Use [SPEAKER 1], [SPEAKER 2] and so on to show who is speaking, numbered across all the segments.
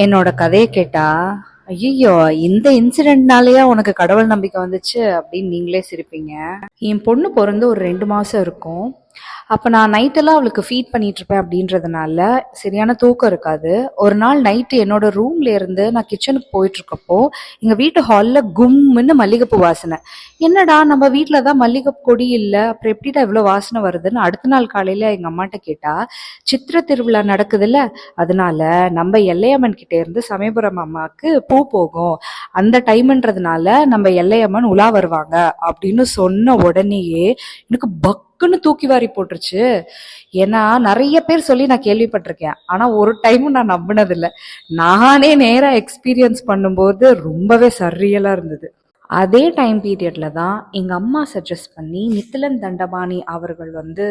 [SPEAKER 1] என்னோட கதையை கேட்டா, ஐயோ இந்த இன்சிடென்ட்னாலயா உனக்கு கடவுள் நம்பிக்கை வந்துச்சு அப்படின்னு நீங்களே சிரிப்பீங்க. என் பொண்ணு பிறந்து ஒரு 2 மாசம் இருக்கும். அப்போ நான் நைட்டெல்லாம் அவளுக்கு ஃபீட் பண்ணிட்டு இருப்பேன் அப்படின்றதுனால சரியான தூக்கம் இருக்காது. ஒரு நாள் நைட்டு என்னோட ரூம்ல இருந்து நான் கிச்சனுக்கு போயிட்டு இருக்கப்போ எங்க வீட்டு ஹாலில் கும்முன்னு மல்லிகைப்பூ வாசனை. என்னடா நம்ம வீட்டில் தான் மல்லிகைப்பூ கொடி இல்லை, அப்புறம் எப்படிடா இவ்வளோ வாசனை வருதுன்னு அடுத்த நாள் காலையில் எங்கள் அம்மாட்ட கேட்டா, சித்திரை திருவிழா நடக்குதுல்ல, அதனால நம்ம எல்லையம்மன் கிட்ட இருந்து சமயபுரம் அம்மாவுக்கு பூ போகும், அந்த டைம்ன்றதுனால நம்ம எல்லையம்மன் உலா வருவாங்க அப்படின்னு சொன்ன உடனேயே எனக்கு பக்குன்னு தூக்கி வாரி போட்டுருச்சு. ஏன்னா நிறைய பேர் சொல்லி நான் கேள்விப்பட்டிருக்கேன், ஆனா ஒரு டைமும் நான் நம்பினதில்லை. நானே நேரா எக்ஸ்பீரியன்ஸ் பண்ணும்போது ரொம்பவே சர்ரியலா இருந்தது. அதே டைம் பீரியட்ல தான் எங்க அம்மா சஜஸ்ட் பண்ணி நித்திலன் தண்டபாணி அவர்கள் வந்து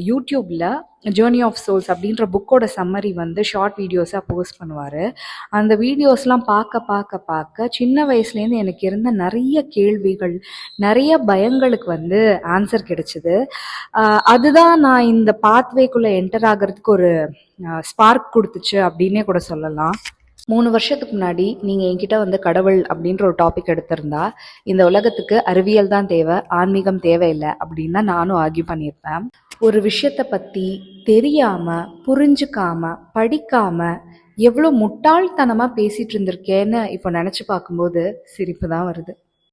[SPEAKER 1] யூடியூப்ல ஜேர்னி ஆஃப் சோல்ஸ் அப்படின்ற புக்கோட சம்மரி வந்து ஷார்ட் வீடியோஸாக போஸ்ட் பண்ணுவார். அந்த வீடியோஸ்லாம் பார்க்க பார்க்க பார்க்க சின்ன வயசுலேருந்து எனக்கு இருந்த நிறைய கேள்விகள், நிறைய பயங்களுக்கு வந்து ஆன்சர் கிடைச்சிது. அதுதான் நான் இந்த பாத்வேக்குள்ளே என்டர் ஆகிறதுக்கு ஒரு ஸ்பார்க் கொடுத்துச்சு அப்படின்னே கூட சொல்லலாம். 3 வருஷத்துக்கு முன்னாடி நீங்கள் என்கிட்ட வந்து கடவுள் அப்படின்ற ஒரு டாபிக் எடுத்திருந்தா, இந்த உலகத்துக்கு அறிவியல் தான் தேவை, ஆன்மீகம் தேவையில்லை அப்படின்னு தான் நானும் ஆர்கியூ பண்ணியிருப்பேன். ஒரு விஷயத்தை பற்றி தெரியாமல், புரிஞ்சுக்காம, படிக்காமல் எவ்வளோ முட்டாள்தனமாக பேசிகிட்டு இருந்திருக்கேன்னு இப்போ நினச்சி பார்க்கும்போது சிரிப்பு தான் வருது.